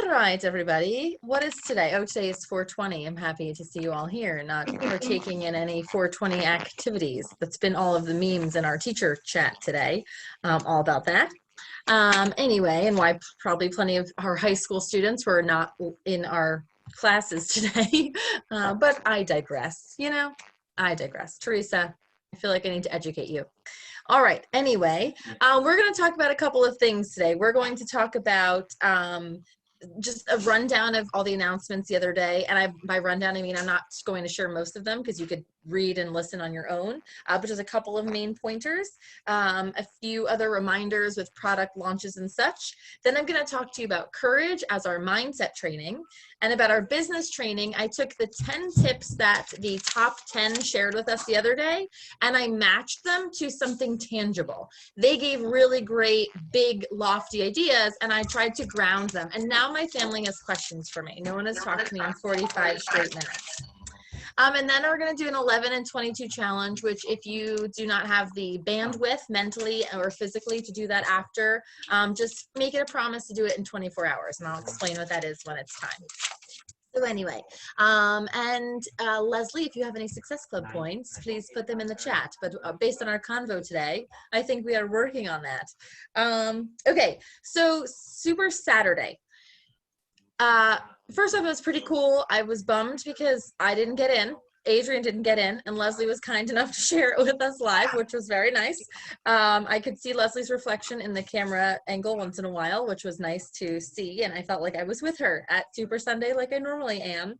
All right, everybody. What is today? Oh, today is 420. I'm happy to see you all here, not partaking in any 420 activities. That's been all of the memes in our teacher chat today, all about that. Anyway, and why probably plenty of our high school students were not in our classes today. But I digress, I digress. Teresa, I feel like I need to educate you. All right, anyway, we're going to talk about a couple of things today. We're going to talk about just a rundown of all the announcements the other day. And by rundown, I mean, I'm not going to share most of them because you could read and listen on your own, but just a couple of main pointers, a few other reminders with product launches and such. Then I'm going to talk to you about courage as our mindset training, and about our business training. I took the 10 tips that the top 10 shared with us the other day, and I matched them to something tangible. They gave really great, big, lofty ideas, and I tried to ground them. And now my family has questions for me. No one has talked to me in 45 straight minutes. And then we're going to do an 11 and 22 challenge, which if you do not have the bandwidth mentally or physically to do that after, just make it a promise to do it in 24 hours. And I'll explain what that is when it's time. So anyway, Leslie, if you have any Success Club points, please put them in the chat. But based on our convo today, I think we are working on that. Okay, so Super Saturday. First off, it was pretty cool. I was bummed because I didn't get in. Adrian didn't get in, and Leslie was kind enough to share it with us live, which was very nice. I could see Leslie's reflection in the camera angle once in a while, which was nice to see, and I felt like I was with her at Super Sunday like I normally am.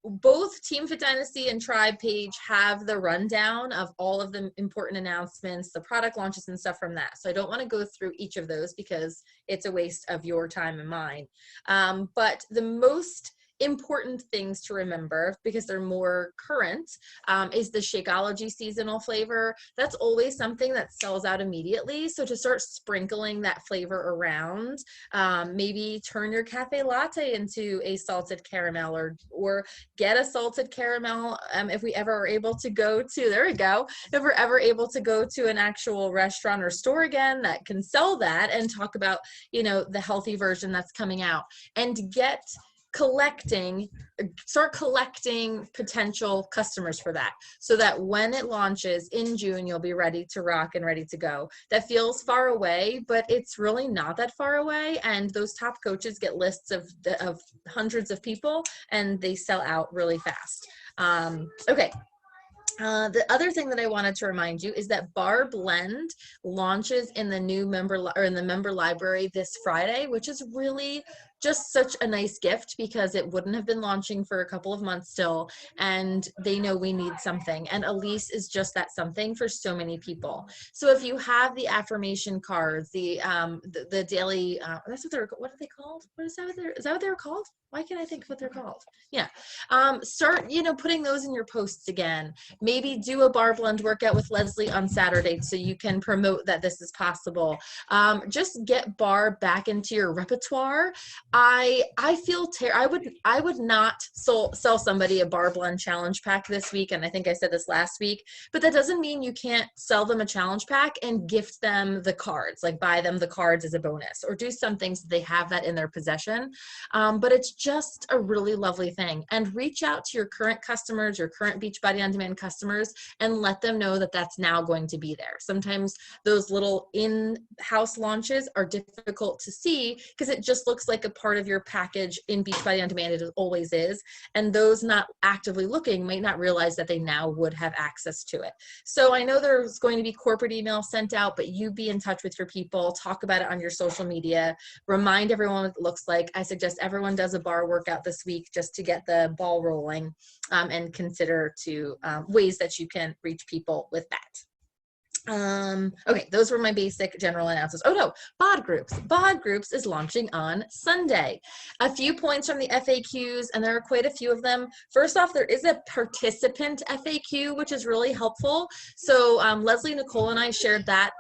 Both Team Fit Dynasty and Tribe page have the rundown of all of the important announcements, the product launches and stuff from that. So I don't want to go through each of those because it's a waste of your time and mine. But the most important things to remember, because they're more current, is the Shakeology seasonal flavor. That's always something that sells out immediately. So to start sprinkling that flavor around, maybe turn your cafe latte into a salted caramel, or get a salted caramel if we ever are able to go to, there we go, if we're ever able to go to an actual restaurant or store again that can sell that, and talk about, the healthy version that's coming out, and start collecting potential customers for that, so that when it launches in June, you'll be ready to rock and ready to go. That feels far away, but it's really not that far away. And those top coaches get lists of hundreds of people, and they sell out really fast. Okay. The other thing that I wanted to remind you is that Bar Blend launches in the new member library this Friday, which is really just such a nice gift, because it wouldn't have been launching for a couple of months still, and they know we need something, and Elise is just that something for so many people. So if you have the affirmation cards, the daily, that's what what are they called? Is that what they're called? Why can't I think of what they're called? Yeah. Start, putting those in your posts again. Maybe do a Bar Blend workout with Leslie on Saturday so you can promote that this is possible. Just get Bar back into your repertoire. I would not sell somebody a Bar Blend challenge pack this week, and I think I said this last week, but that doesn't mean you can't sell them a challenge pack and gift them the cards, like buy them the cards as a bonus, or do something so they have that in their possession. But it's just a really lovely thing. And reach out to your current customers, your current Beachbody On Demand customers, and let them know that that's now going to be there. Sometimes those little in-house launches are difficult to see because it just looks like a part of your package in Beachbody On Demand. It always is. And those not actively looking might not realize that they now would have access to it. So I know there's going to be corporate email sent out, but you be in touch with your people, talk about it on your social media, remind everyone what it looks like. I suggest everyone does a bar workout this week just to get the ball rolling, and consider ways that you can reach people with that. Okay, those were my basic general announcements. Oh no, BOD Groups. BOD Groups is launching on Sunday. A few points from the FAQs, and there are quite a few of them. First off, there is a participant FAQ, which is really helpful. So Leslie, Nicole, and I shared that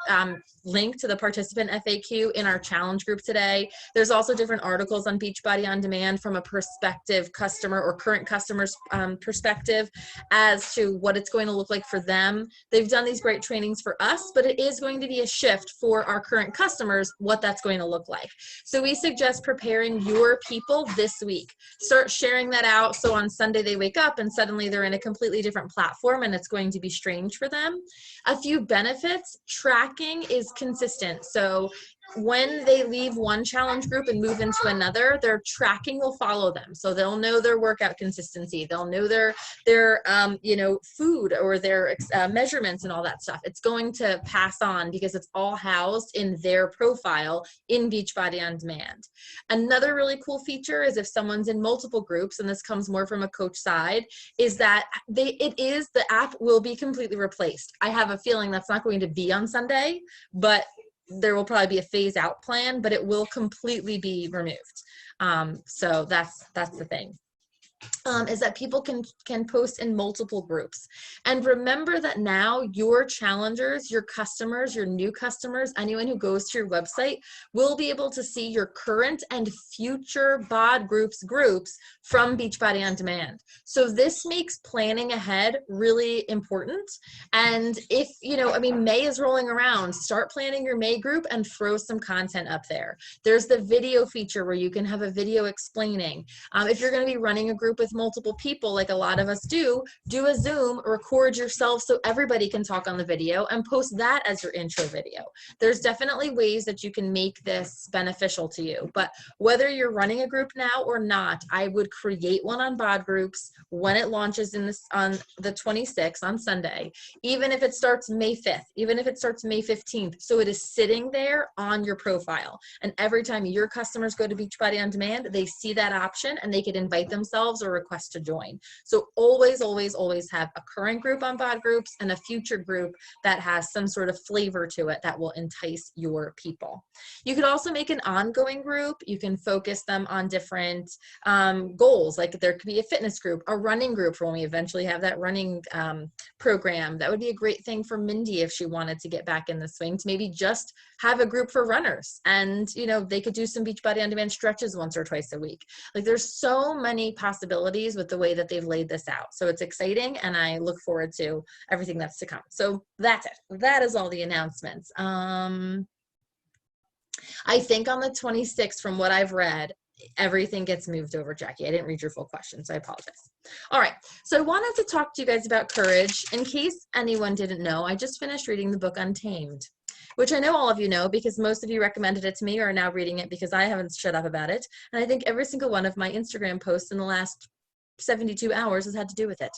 link to the participant FAQ in our challenge group today. There's also different articles on Beachbody On Demand from a prospective customer or current customer's perspective as to what it's going to look like for them. They've done these great trainings for for us, but it is going to be a shift for our current customers, what that's going to look like. So we suggest preparing your people this week. Start sharing that out so on Sunday they wake up and suddenly they're in a completely different platform and it's going to be strange for them. A few benefits: tracking is consistent. So when they leave one challenge group and move into another, their tracking will follow them. So they'll know their workout consistency. They'll know their food or their measurements and all that stuff. It's going to pass on because it's all housed in their profile in Beachbody On Demand. Another really cool feature is if someone's in multiple groups, and this comes more from a coach side, is that the app will be completely replaced. I have a feeling that's not going to be on Sunday, but there will probably be a phase out plan, but it will completely be removed. So that's the thing. Is that people can post in multiple groups. And remember that now your challengers, your customers, your new customers, anyone who goes to your website will be able to see your current and future BOD groups from Beachbody On Demand. So this makes planning ahead really important. And if, May is rolling around, start planning your May group and throw some content up there. There's the video feature where you can have a video explaining. If you're going to be running a group with multiple people, like a lot of us do a Zoom, record yourself so everybody can talk on the video and post that as your intro video. There's definitely ways that you can make this beneficial to you, but whether you're running a group now or not, I would create one on BOD groups when it launches on the 26th on Sunday, even if it starts May 5th, even if it starts May 15th, so it is sitting there on your profile. And every time your customers go to Beachbody On Demand, they see that option and they can invite themselves or request to join. So always, always, always have a current group on BOD groups and a future group that has some sort of flavor to it that will entice your people. You could also make an ongoing group. You can focus them on different goals. Like there could be a fitness group, a running group for when we eventually have that running program. That would be a great thing for Mindy if she wanted to get back in the swing, to maybe just have a group for runners. And, they could do some Beachbody On Demand stretches once or twice a week. Like there's so many possibilities with the way that they've laid this out. So it's exciting and I look forward to everything that's to come. So that's it. That is all the announcements. I think on the 26th, from what I've read, everything gets moved over, Jackie. I didn't read your full question, so I apologize. All right, so I wanted to talk to you guys about courage. In case anyone didn't know, I just finished reading the book Untamed, which I know all of you know because most of you recommended it to me or are now reading it because I haven't shut up about it. And I think every single one of my Instagram posts in the last 72 hours has had to do with it.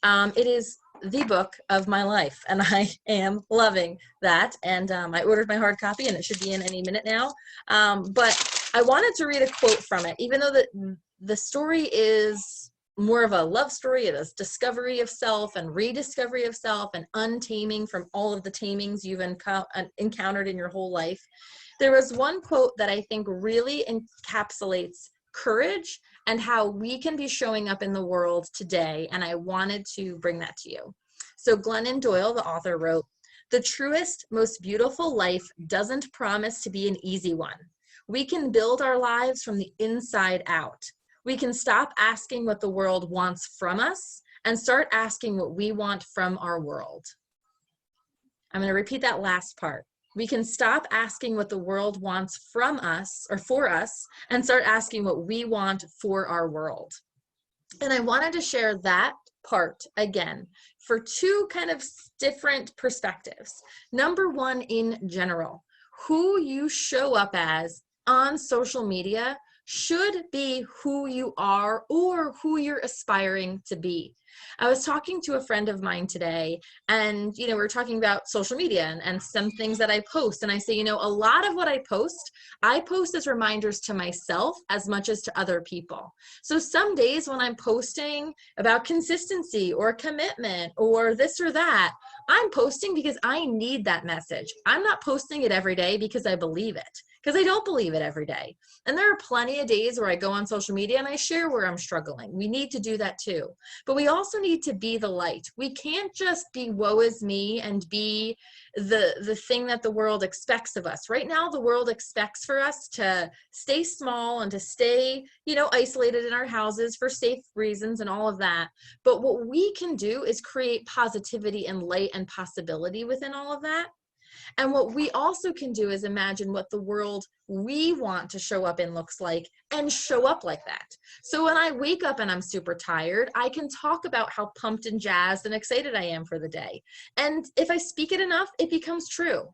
It is the book of my life, and I am loving that. And I ordered my hard copy, and it should be in any minute now. But I wanted to read a quote from it, even though the story is more of a love story. It is discovery of self and rediscovery of self and untaming from all of the tamings you've encountered in your whole life. There was one quote that I think really encapsulates courage and how we can be showing up in the world today, and I wanted to bring that to you. So Glennon Doyle, the author, wrote, "The truest, most beautiful life doesn't promise to be an easy one. We can build our lives from the inside out. We can stop asking what the world wants from us and start asking what we want from our world." I'm going to repeat that last part. We can stop asking what the world wants from us or for us and start asking what we want for our world. And I wanted to share that part again for two kind of different perspectives. Number one, in general, who you show up as on social media should be who you are or who you're aspiring to be. I was talking to a friend of mine today, and we were talking about social media and some things that I post, and I say, a lot of what I post as reminders to myself as much as to other people. So some days when I'm posting about consistency or commitment or this or that, I'm posting because I need that message. I'm not posting it every day because I believe it. because I don't believe it every day. And there are plenty of days where I go on social media and I share where I'm struggling. We need to do that too. But we also need to be the light. We can't just be woe is me and be the thing that the world expects of us. Right now, the world expects for us to stay small and to stay, isolated in our houses for safe reasons and all of that. But what we can do is create positivity and light and possibility within all of that. And what we also can do is imagine what the world we want to show up in looks like and show up like that. So when I wake up and I'm super tired, I can talk about how pumped and jazzed and excited I am for the day. And if I speak it enough, it becomes true.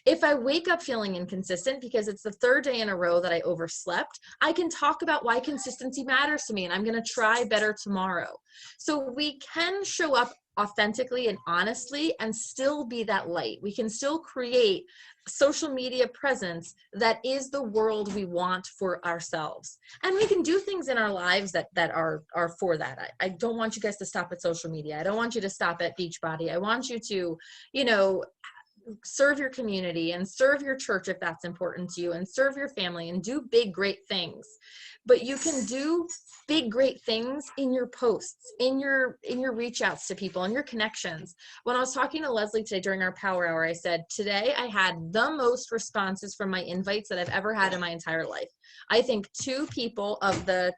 If I wake up feeling inconsistent because it's the third day in a row that I overslept, I can talk about why consistency matters to me and I'm going to try better tomorrow. So we can show up authentically and honestly and still be that light. We can still create social media presence that is the world we want for ourselves. And we can do things in our lives that are for that. I don't want you guys to stop at social media. I don't want you to stop at Beachbody. I want you to, serve your community and serve your church if that's important to you, and serve your family and do big, great things. But you can do big, great things in your posts, in your reach outs to people and your connections. When I was talking to Leslie today during our power hour, I said, today I had the most responses from my invites that I've ever had in my entire life. I think 2 people of the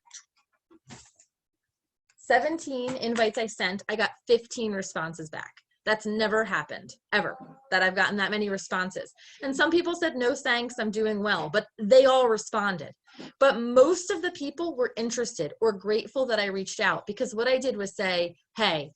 17 invites I sent, I got 15 responses back. That's never happened, ever, that I've gotten that many responses. And some people said, no thanks, I'm doing well, but they all responded. But most of the people were interested or grateful that I reached out, because what I did was say, hey,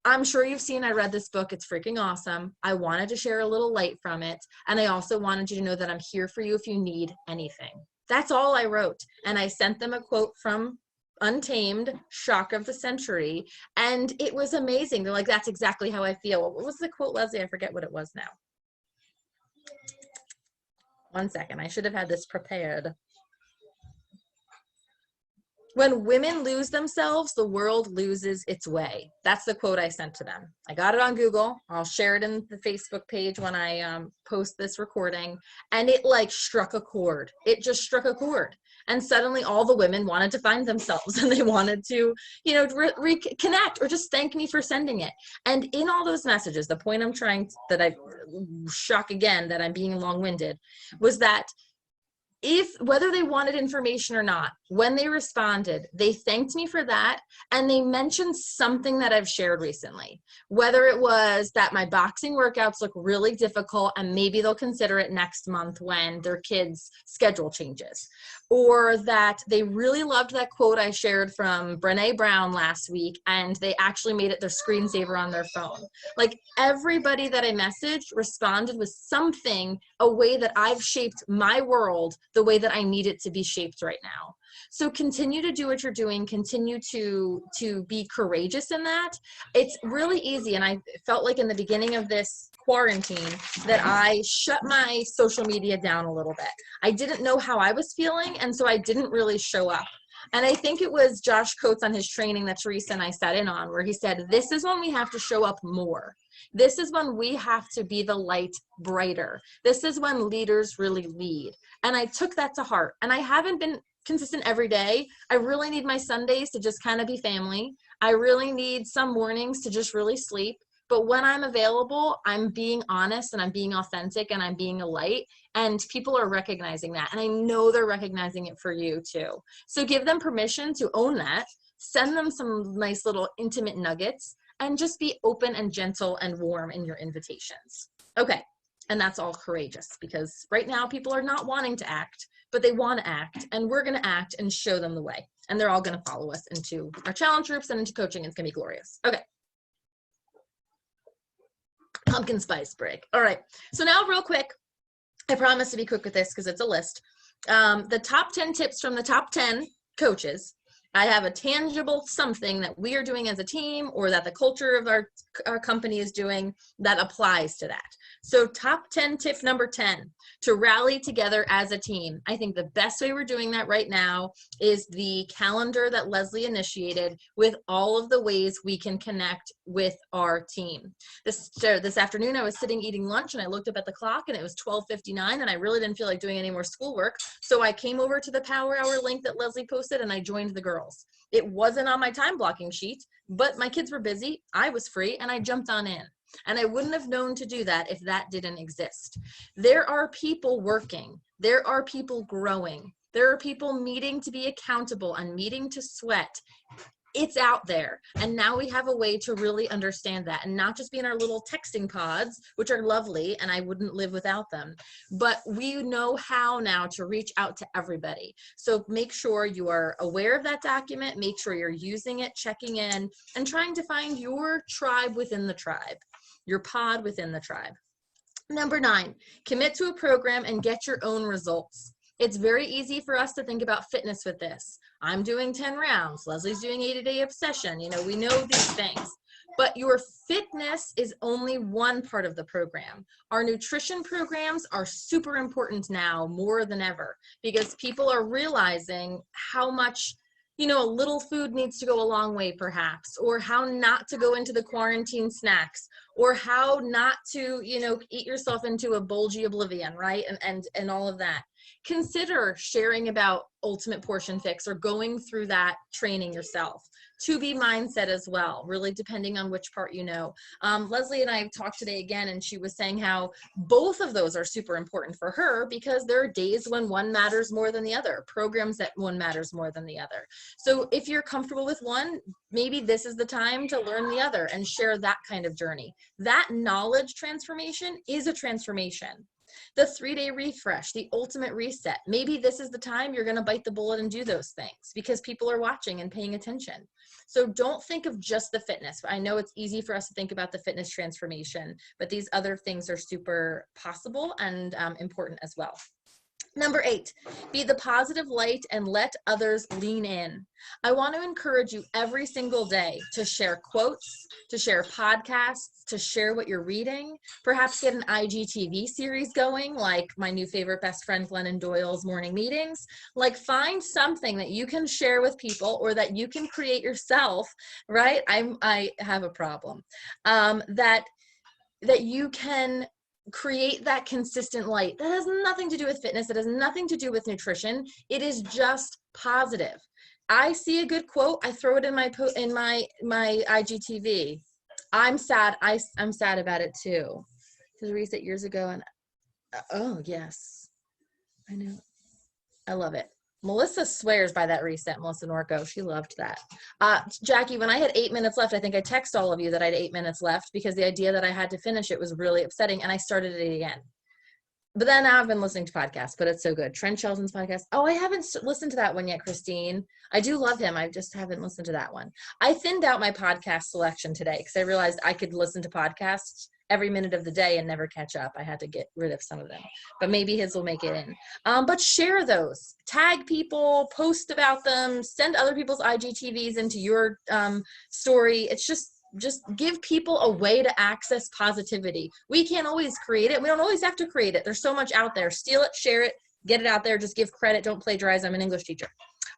I'm sure you've seen, I read this book. It's freaking awesome. I wanted to share a little light from it. And I also wanted you to know that I'm here for you if you need anything. That's all I wrote. And I sent them a quote from Untamed, Shock of the Century. And it was amazing. They're like, that's exactly how I feel. What was the quote, Leslie? I forget what it was now. One second. I should have had this prepared. When women lose themselves, the world loses its way. That's the quote I sent to them. I got it on Google. I'll share it in the Facebook page when I post this recording. And it struck a chord. It just struck a chord. And suddenly all the women wanted to find themselves and they wanted to, reconnect or just thank me for sending it. And in all those messages, the point I'm trying that I shock again, that I'm being long-winded, was that whether they wanted information or not, when they responded, they thanked me for that. And they mentioned something that I've shared recently, whether it was that my boxing workouts look really difficult and maybe they'll consider it next month when their kids' schedule changes, or that they really loved that quote I shared from Brené Brown last week and they actually made it their screensaver on their phone. Everybody that I messaged responded with something, a way that I've shaped my world the way that I need it to be shaped right now. So continue to do what you're doing, continue to be courageous in that. It's really easy. And I felt like in the beginning of this quarantine that I shut my social media down a little bit. I didn't know how I was feeling, and so I didn't really show up. And I think it was Josh Coates on his training that Teresa and I sat in on, where he said, this is when we have to show up more. This is when we have to be the light brighter. This is when leaders really lead. And I took that to heart. And I haven't been consistent every day. I really need my Sundays to just kind of be family. I really need some mornings to just really sleep. But when I'm available, I'm being honest and I'm being authentic and I'm being a light, and people are recognizing that. And I know they're recognizing it for you too. So give them permission to own that, send them some nice little intimate nuggets, and just be open and gentle and warm in your invitations. Okay. And that's all courageous, because right now people are not wanting to act, but they want to act, and we're going to act and show them the way. And they're all going to follow us into our challenge groups and into coaching. It's going to be glorious. Okay. Pumpkin spice break. All right. So now real quick, I promise to be quick with this because it's a list. The top 10 tips from the top 10 coaches. I have a tangible something that we are doing as a team or that the culture of our company is doing that applies to that. So top 10 tip number 10, to rally together as a team. I think the best way we're doing that right now is the calendar that Leslie initiated with all of the ways we can connect with our team. This afternoon, I was sitting eating lunch and I looked up at the clock and it was 12:59 and I really didn't feel like doing any more schoolwork. So I came over to the Power Hour link that Leslie posted and I joined the girls. It wasn't on my time blocking sheet, but my kids were busy, I was free, and I jumped on in. And I wouldn't have known to do that if that didn't exist. There are people working. There are people growing. There are people meeting to be accountable and meeting to sweat. It's out there. And now we have a way to really understand that and not just be in our little texting pods, which are lovely, and I wouldn't live without them. But we know how now to reach out to everybody. So make sure you are aware of that document, make sure you're using it, checking in, and trying to find your tribe within the tribe, your pod within the tribe. Number 9, commit to a program and get your own results. It's very easy for us to think about fitness with this. I'm doing 10 rounds. Leslie's doing 80-day obsession. You know, we know these things. But your fitness is only one part of the program. Our nutrition programs are super important now more than ever because people are realizing how much, you know, a little food needs to go a long way perhaps, or how not to go into the quarantine snacks, or how not to, you know, eat yourself into a bulgy oblivion, right? And all of that. Consider sharing about Ultimate Portion Fix or going through that training yourself. To be mindset as well, really depending on which part you know. Leslie and I talked today again, and she was saying how both of those are super important for her because there are days when one matters more than the other, programs that one matters more than the other. So if you're comfortable with one, maybe this is the time to learn the other and share that kind of journey. That knowledge transformation is a transformation. The 3-day refresh, the ultimate reset. Maybe this is the time you're going to bite the bullet and do those things because people are watching and paying attention. So don't think of just the fitness. I know it's easy for us to think about the fitness transformation, but these other things are super possible and important as well. Number 8, be the positive light and let others lean in. I want to encourage you every single day to share quotes, to share podcasts, to share what you're reading, perhaps get an IGTV series going, like my new favorite best friend, Glennon Doyle's morning meetings. Like find something that you can share with people or that you can create yourself, right? I have a problem, that you can create that consistent light. That has nothing to do with fitness. It has nothing to do with nutrition. It is just positive. I see a good quote, I throw it in my IGTV. I'm sad. I'm sad about it too. Because reset years ago, and oh yes, I know. I love it. Melissa swears by that reset, Melissa Norco. She loved that. Jackie, when I had 8 minutes left, I think I text all of you that I had 8 minutes left because the idea that I had to finish it was really upsetting, and I started it again. But then now I've been listening to podcasts, but it's so good. Trent Shelton's podcast. Oh, I haven't listened to that one yet, Christine. I do love him. I just haven't listened to that one. I thinned out my podcast selection today because I realized I could listen to podcasts every minute of the day and never catch up. I had to get rid of some of them, but maybe his will make it in. But share those, tag people, post about them, send other people's IGTVs into your story. It's just give people a way to access positivity. We can't always create it. We don't always have to create it. There's so much out there. Steal it, share it, get it out there. Just give credit. Don't plagiarize. I'm an English teacher.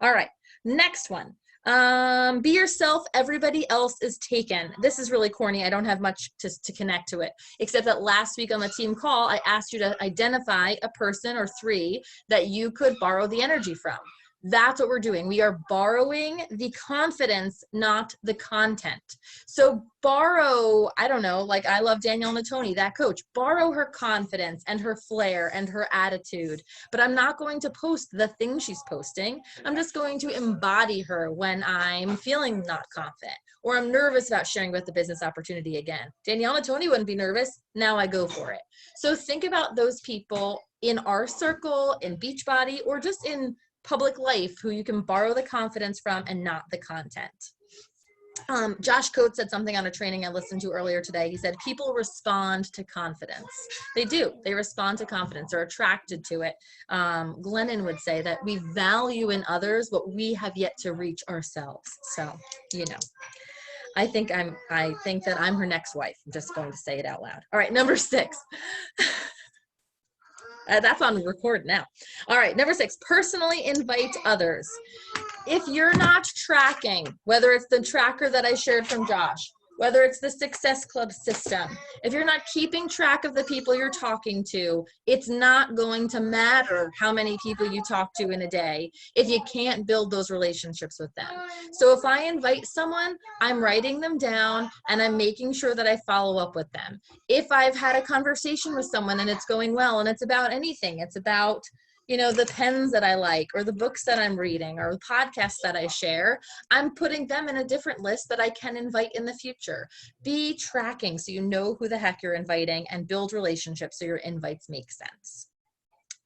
All right. Next one. Be yourself. Everybody else is taken. This is really corny. I don't have much to connect to it, except that last week on the team call, I asked you to identify a person or 3 that you could borrow the energy from. That's what we're doing. We are borrowing the confidence, not the content. So borrow, I don't know, like I love Danielle Natoni, that coach. Borrow her confidence and her flair and her attitude. But I'm not going to post the thing she's posting. I'm just going to embody her when I'm feeling not confident or I'm nervous about sharing about the business opportunity again. Danielle Natoni wouldn't be nervous. Now I go for it. So think about those people in our circle, in Beachbody, or just in public life who you can borrow the confidence from and not the content. Josh Coates said something on a training I listened to earlier today. He said, people respond to confidence. They do. They respond to confidence. They're attracted to it. Glennon would say that we value in others what we have yet to reach ourselves. So, you know. I think that I'm her next wife. I'm just going to say it out loud. All right, number 6. That's on record now. All right, number 6, personally invite others. If you're not tracking, whether it's the tracker that I shared from Josh, whether it's the Success Club system, if you're not keeping track of the people you're talking to, it's not going to matter how many people you talk to in a day if you can't build those relationships with them. So if I invite someone, I'm writing them down and I'm making sure that I follow up with them. If I've had a conversation with someone and it's going well and it's about anything, it's about the pens that I like or the books that I'm reading or the podcasts that I share, I'm putting them in a different list that I can invite in the future. Be tracking so you know who the heck you're inviting and build relationships so your invites make sense.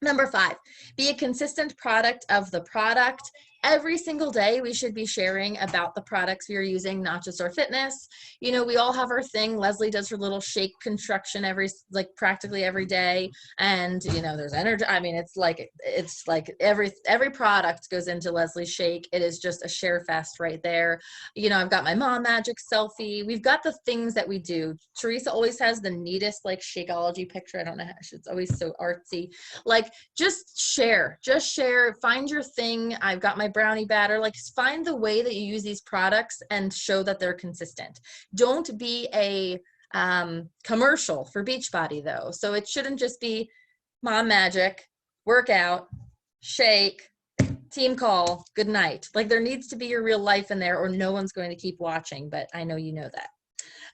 Number 5, be a consistent product of the product. Every single day we should be sharing about the products we are using, not just our fitness. We all have our thing. Leslie does her little shake construction practically every day. And there's energy. I mean, it's like every product goes into Leslie's shake. It is just a share fest right there. I've got my mom magic selfie. We've got the things that we do. Teresa always has the neatest Shakeology picture. I don't know how, it's always so artsy. Just share, find your thing. I've got my brownie batter. Find the way that you use these products and show that they're consistent. Don't be a commercial for Beachbody though. So it shouldn't just be mom magic, workout, shake, team call, good night. There needs to be your real life in there or no one's going to keep watching, but I know you know that.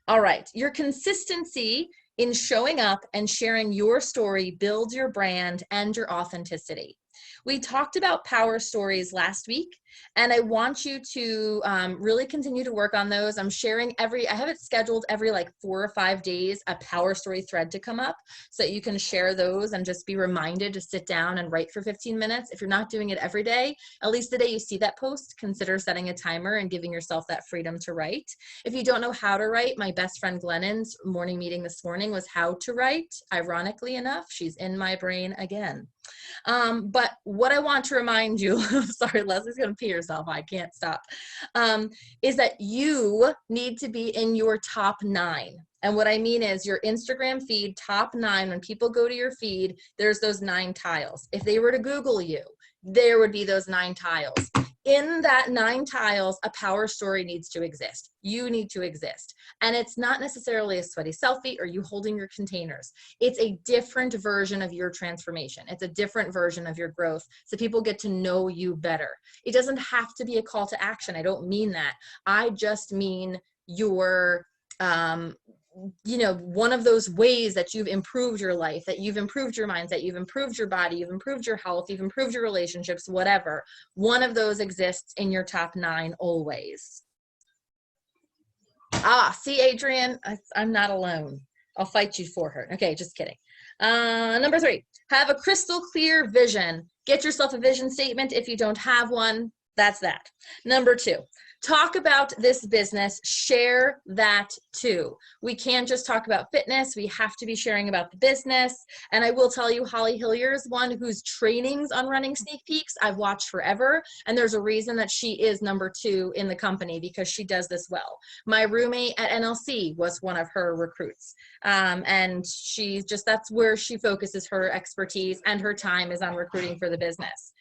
All right, your consistency in showing up and sharing your story builds your brand and your authenticity. We talked about power stories last week, and I want you to really continue to work on those. I'm sharing I have it scheduled every 4 or 5 days, a power story thread to come up so that you can share those and just be reminded to sit down and write for 15 minutes. If you're not doing it every day, at least the day you see that post, consider setting a timer and giving yourself that freedom to write. If you don't know how to write, my best friend Glennon's morning meeting this morning was how to write. Ironically enough, she's in my brain again. But what I want to remind you, sorry, Leslie's going to pee herself, I can't stop, is that you need to be in your top 9. And what I mean is your Instagram feed, top 9, when people go to your feed, there's those 9 tiles. If they were to Google you, there would be those 9 tiles. In that 9 tiles, a power story needs to exist. You need to exist. And it's not necessarily a sweaty selfie or you holding your containers. It's a different version of your transformation. It's a different version of your growth so people get to know you better. It doesn't have to be a call to action. I don't mean that. I just mean your one of those ways that you've improved your life, that you've improved your mindset, you've improved your body, you've improved your health, you've improved your relationships, whatever. One of those exists in your top 9 always. See, Adrian, I'm not alone. I'll fight you for her. Okay, just kidding. Number 3, have a crystal clear vision. Get yourself a vision statement. If you don't have one, that's that. Number 2, talk about this business, share that too. We can't just talk about fitness. We have to be sharing about the business. And I will tell you, Holly Hillier is one whose trainings on running sneak peeks I've watched forever. And there's a reason that she is number 2 in the company because she does this well. My roommate at NLC was one of her recruits. And that's where she focuses her expertise and her time is on recruiting for the business.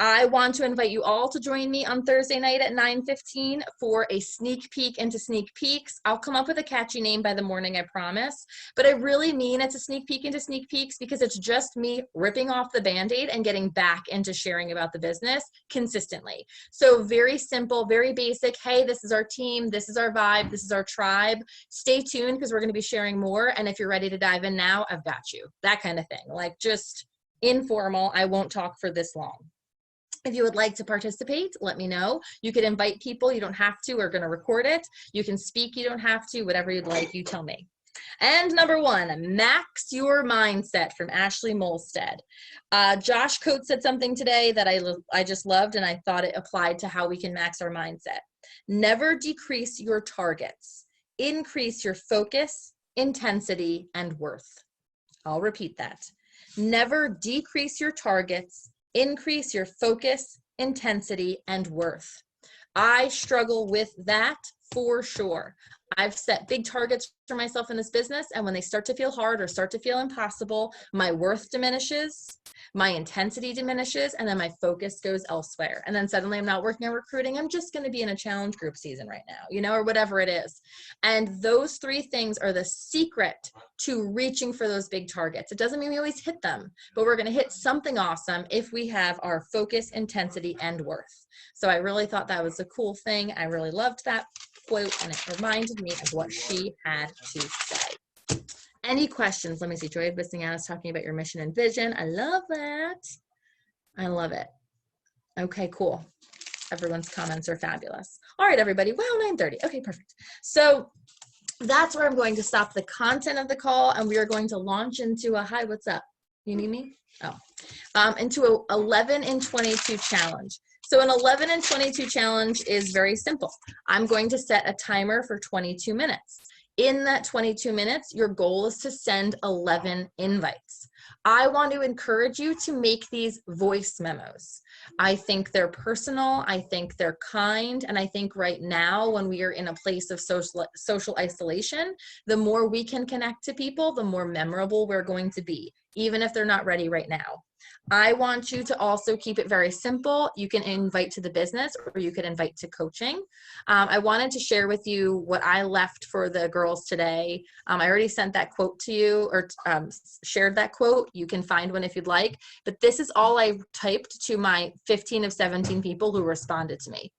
I want to invite you all to join me on Thursday night at 9:15 for a sneak peek into sneak peeks. I'll come up with a catchy name by the morning, I promise. But I really mean it's a sneak peek into sneak peeks because it's just me ripping off the Band-Aid and getting back into sharing about the business consistently. So very simple, very basic. Hey, this is our team. This is our vibe. This is our tribe. Stay tuned because we're going to be sharing more. And if you're ready to dive in now, I've got you. That kind of thing. Just informal. I won't talk for this long. If you would like to participate, let me know. You could invite people. You don't have to. We're going to record it. You can speak. You don't have to. Whatever you'd like, you tell me. And number 1, max your mindset from Ashley Molstead. Josh Coates said something today that I just loved, and I thought it applied to how we can max our mindset. Never decrease your targets. Increase your focus, intensity, and worth. I'll repeat that. Never decrease your targets. Increase your focus, intensity, and worth. I struggle with that for sure. I've set big targets for myself in this business, and when they start to feel hard or start to feel impossible, my worth diminishes, my intensity diminishes, and then my focus goes elsewhere. And then suddenly I'm not working on recruiting. I'm just going to be in a challenge group season right now, you know, or whatever it is. And those three things are the secret to reaching for those big targets. It doesn't mean we always hit them, but we're going to hit something awesome if we have our focus, intensity, and worth. So I really thought that was a cool thing. I really loved that quote, and it reminded me of what she had to say. Any questions? Let me see. Joy of Missing Out is talking about your mission and vision. I love that. I love it. Okay, cool. Everyone's comments are fabulous. All right, everybody. Wow, 9:30. Okay, perfect. So that's where I'm going to stop the content of the call, and we are going to launch into a, hi, what's up? You need me? Oh, into a 11 in 22 challenge. So an 11 in 22 challenge is very simple. I'm going to set a timer for 22 minutes. In that 22 minutes, your goal is to send 11 invites. I want to encourage you to make these voice memos. I think they're personal, I think they're kind, and I think right now when we are in a place of social isolation, the more we can connect to people, the more memorable we're going to be, even if they're not ready right now. I want you to also keep it very simple. You can invite to the business or you could invite to coaching. I wanted to share with you what I left for the girls today. I already sent that quote to you or shared that quote. You can find one if you'd like, but this is all I typed to my 15 of 17 people who responded to me.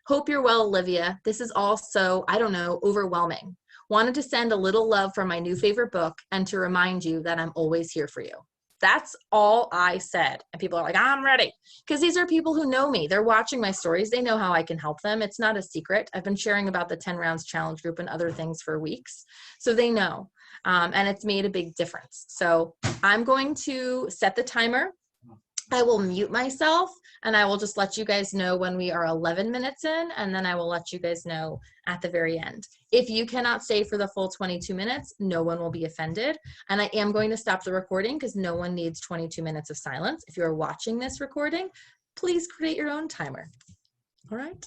Hope you're well, Olivia. This is also, I don't know, overwhelming. Wanted to send a little love from my new favorite book and to remind you that I'm always here for you. That's all I said. And people are like, I'm ready. Because these are people who know me. They're watching my stories. They know how I can help them. It's not a secret. I've been sharing about the 10 rounds challenge group and other things for weeks. So they know. And it's made a big difference. So I'm going to set the timer. I will mute myself and I will just let you guys know when we are 11 minutes in, and then I will let you guys know at the very end. If you cannot stay for the full 22 minutes, no one will be offended. And I am going to stop the recording because no one needs 22 minutes of silence. If you're watching this recording, please create your own timer. All right.